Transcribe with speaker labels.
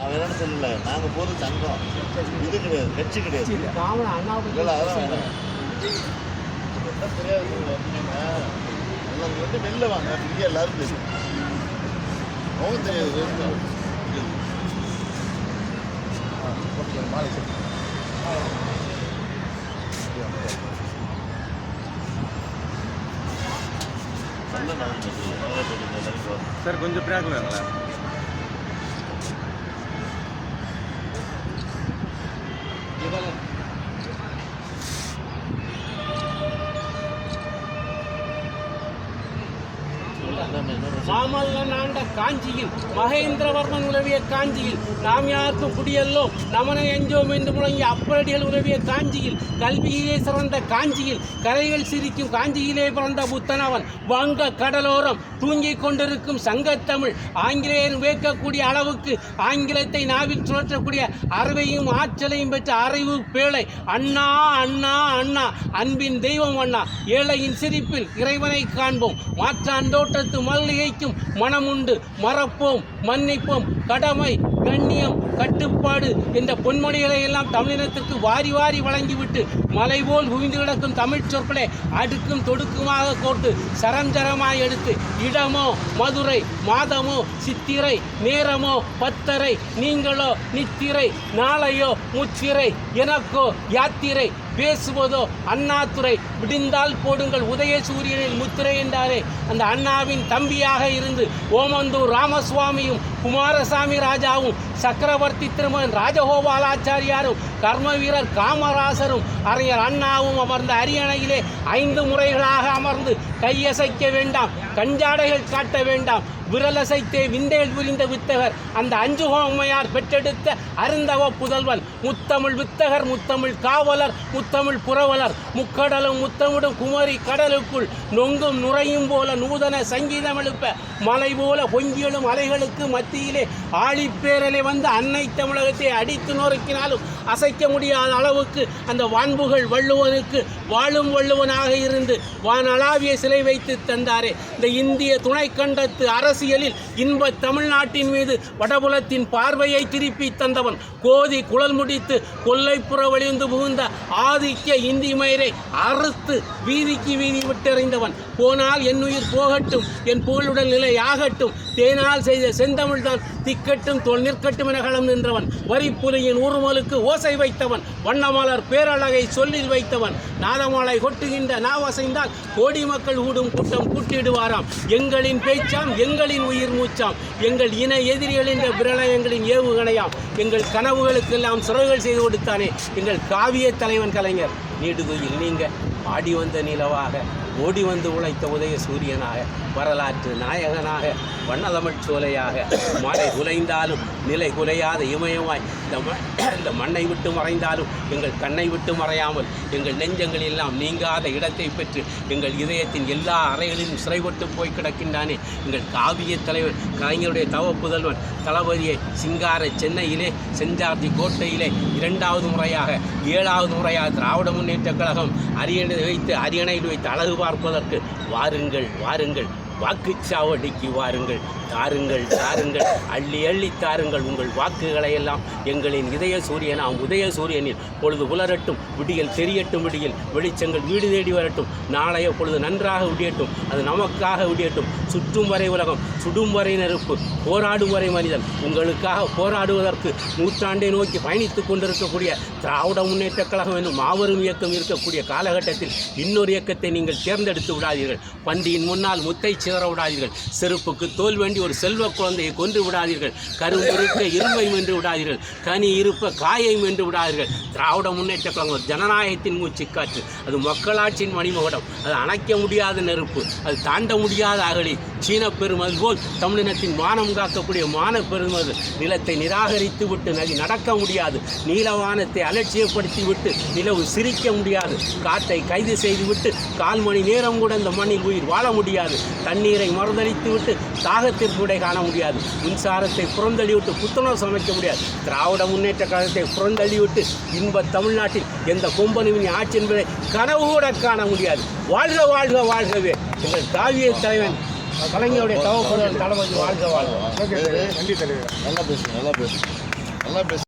Speaker 1: வேணும்னு சொல்லல, நாங்க போறது சங்கம், இது கிடையாது, கட்சி கிடையாது. அதெல்லாம் வேணாம். என்ன தெரியாது வந்து வெளில வாங்க, இங்கே எல்லாரும் தெரியும். அவங்க தெரியாது.
Speaker 2: சார் கொஞ்சம் பிராக் வேணுங்களா?
Speaker 3: மாமல்லன் ஆண்ட காஞ்சியில் மகேந்திரவர்மன் உதவிய காஞ்சியில் நாம் யாருக்கும் குடியல்லோம் நமனை எஞ்சோம் என்று முழங்கிய அப்பரடிகள் உதவிய காஞ்சியில் கல்வியிலே சிறந்த காஞ்சியில் கரைகள் சிரிக்கும் காஞ்சியிலே பிறந்த புத்தனவன் வங்க கடலோரம் தூங்கிக் கொண்டிருக்கும் சங்கத்தமிழ் ஆங்கிலேயர் வேட்கக்கூடிய அளவுக்கு ஆங்கிலத்தை நாவில் சுழற்றக்கூடிய அறிவையும் ஆற்றலையும் பெற்ற அறிவு பேழை அண்ணா அண்ணா அண்ணா அன்பின் தெய்வம் அண்ணா ஏழையின் சிரிப்பில் இறைவனை காண்போம் மாற்றாண்டோட்டத்து மல்லிகைக்கும் மனமுண்டு மறப்போம் மன்னிப்போம் கடமை கண்ணியம் கட்டுப்பாடு என்ற பொன்மொழிகளை எல்லாம் தமிழினத்திற்கு வாரி வாரி வழங்கிவிட்டு மலை போல் குவிந்து கிடக்கும் தமிழ் சொற்களை அடுக்கும் தொடுக்குமாக கோர்த்து சரஞ்சரமாய் எடுத்து இடமோ மதுரை மாதமோ சித்திரை நேரமோ பத்தரை நீங்களோ நித்திரை நாளையோ முத்திரை எனக்கோ யாத்திரை பேசுவதோ அண்ணாதுரை விடிந்தால் போடுங்கள் உதயசூரியனில் முத்திரை என்றாரே அந்த அண்ணாவின் தம்பியாக இருந்து ஓமந்தூர் ராமசுவாமியும் குமாரசாமி ராஜாவும் சக்கரவர்த்தி திருமகன் ராஜகோபாலாச்சாரியாரும் கர்ம வீரர் காமராசரும் அறிஞர் அண்ணாவும் அமர்ந்த அரியணையிலே 5 முறைகளாக அமர்ந்து கையசைக்க வேண்டாம் கஞ்சாடைகள் காட்ட வேண்டாம் விரலசைத்தே விந்தைகள் புரிந்த வித்தகர் அந்த அஞ்சுகோமையார் பெற்றெடுத்த அருந்தவ புதல்வன் முத்தமிழ் வித்தகர் முத்தமிழ் காவலர் முத்தமிழ் புரவலர் முக்கடலும் முத்தமிடும் குமரி கடலுக்குள் நொங்கும் நுரையும் போல நூதன சங்கீதம் எழுப்ப மலை போல பொங்கியலும் அலைகளுக்கு மத்தியிலே ஆழிப்பேரலை வந்து அன்னை தமிழகத்தை அடித்து நொறுக்கினாலும் அசைக்க முடியாத அளவுக்கு அந்த வான்புகள் வள்ளுவனுக்கு வாழும் வள்ளுவனாக இருந்து வானளாவிய சிலை வைத்து தந்தாரே இந்த இந்திய துணை கண்டத்து அரசியலில் இன்ப தமிழ்நாட்டின் மீது வடபுலத்தின் பார்வையை திருப்பி தந்தவன் கோதி குழல் முடித்து கொல்லைப்புற வழிந்து புகுந்த ஆதிக்க இந்தி மயிரை அறுத்து வீதிக்கு வீதி விட்டெறிந்தவன் போனால் என் உயிர் போகட்டும் என் புகழுடல் நிலை ஆகட்டும் தேனால் செய்த செந்தமிழ் தான் திக்கட்டும் தோல் நிற்கட்டும் என களம் நின்றவன் வரிப்புலியின் உருமலுக்கு ஓசை வைத்தவன் வண்ணமலர் பேரழகை சொல்லில் வைத்தவன் நாதமாலை கொட்டுகின்ற நாவசைந்தால் கோடி மக்கள் கூடும் கூட்டம் கூட்டிடுவாராம் எங்களின் பேச்சாம் எங்களின் உயிர் மூச்சாம் எங்கள் இன எதிரிகள் என்ற பிரளயங்களின் ஏவுகணையாம் எங்கள் கனவுகளுக்கெல்லாம் சிறகுகள் செய்து கொடுத்தானே எங்கள் காவிய தலைவன் கலைஞர் நீடுதுயில் நீங்க ஆடி வந்த நிலவாக ஓடி வந்து உழைத்த உதய சூரியனாக வரலாற்று நாயகனாக வண்ணதமிழ் சோலையாக மழை குலைந்தாலும் நிலை குலையாத இமயமாய் இந்த மண்ணை விட்டு மறைந்தாலும் எங்கள் கண்ணை விட்டு மறையாமல் எங்கள் நெஞ்சங்கள் எல்லாம் நீங்காத இடத்தை பெற்று எங்கள் இதயத்தின் எல்லா அறைகளிலும் சிறைப்பட்டு போய் கிடக்கின்றானே எங்கள் காவிய தலைவர் கலைஞருடைய தவ புதல்வன் தளபதியை சிங்கார சென்னையிலே செஞ்சார்த்தி கோட்டையிலே 2வது முறையாக 7வது முறையாக திராவிட முன்னேற்ற கழகம் அரியணையில் வைத்து அழகு பார்ப்பதற்கு வாருங்கள் வாருங்கள் வாக்குச்சாவடிக்கு வாருங்கள் தாருங்கள் தாருங்கள் அள்ளி அள்ளி தாருங்கள் உங்கள் வாக்குகளை எல்லாம் எங்களின் இதய சூரியனாம் உதய சூரியனில் பொழுது புலரட்டும் விடியல் தெரியட்டும் விடியல் வெளிச்சங்கள் வீடு தேடி வரட்டும் நாளைய பொழுது நன்றாக விடியட்டும் அது நமக்காக விடியட்டும் சுற்றும் வரை உலகம் சுடும் வரை நெருப்பு போராடும் வரை மனிதன் உங்களுக்காக போராடுவதற்கு நூற்றாண்டை நோக்கி பயணித்துக் கொண்டிருக்கக்கூடிய திராவிட முன்னேற்ற கழகம் என்னும் மாபெரும் இயக்கம் இருக்கக்கூடிய காலகட்டத்தில் இன்னொரு இயக்கத்தை நீங்கள் தேர்ந்தெடுத்து விடாதீர்கள் பந்தியின் முன்னால் முத்தை சேர விடாதீர்கள் செருப்புக்கு தோல் வேண்டி ஒரு செல்வ குழந்தையை கொன்று விடாதீர்கள் கரும்புருக்க இரும்பை வென்று விடாதீர்கள் கனி இருப்ப காயை வென்று விடாதீர்கள் திராவிட முன்னேற்ற கழகம் ஜனநாயகத்தின் மூச்சுக்காற்று அது மக்களாட்சியின் மணிமகுடம் அது அணைக்க முடியாத நெருப்பு அது தாண்ட முடியாத அகழி சீன பெருமது போல் தமிழினத்தின் மானம் காக்கக்கூடிய மான பெருமது நிலத்தை நிராகரித்து விட்டு நடக்க முடியாது நீலவானத்தை அலட்சியப்படுத்தி விட்டு நிலவு சிரிக்க முடியாது காற்றை கைது செய்துவிட்டு 1/4 மணி நேரம் கூட இந்த மண்ணில் உயிர் வாழ முடியாது தண்ணீரை மறுதளித்து விட்டு தாகத்திற்கு விடை காண முடியாது மின்சாரத்தை புறந்தள்ளிவிட்டு புத்துணர்வு சமைக்க முடியாது திராவிட முன்னேற்ற கழகத்தை புறந்தள்ளிவிட்டு இன்ப தமிழ்நாட்டில் எந்த கொம்பனுவின் ஆட்சி என்பதை கனவு கூட காண முடியாது வாழ்க வாழ்க வாழ்கவே எங்கள் காவிய தலைவன் கலைஞருடைய தவ தலைமை வாழ்க வாழ்க.
Speaker 1: நன்றி தலைவர். நல்லா பேசுங்க, நல்லா பேசுங்க, நல்லா பேசுங்க.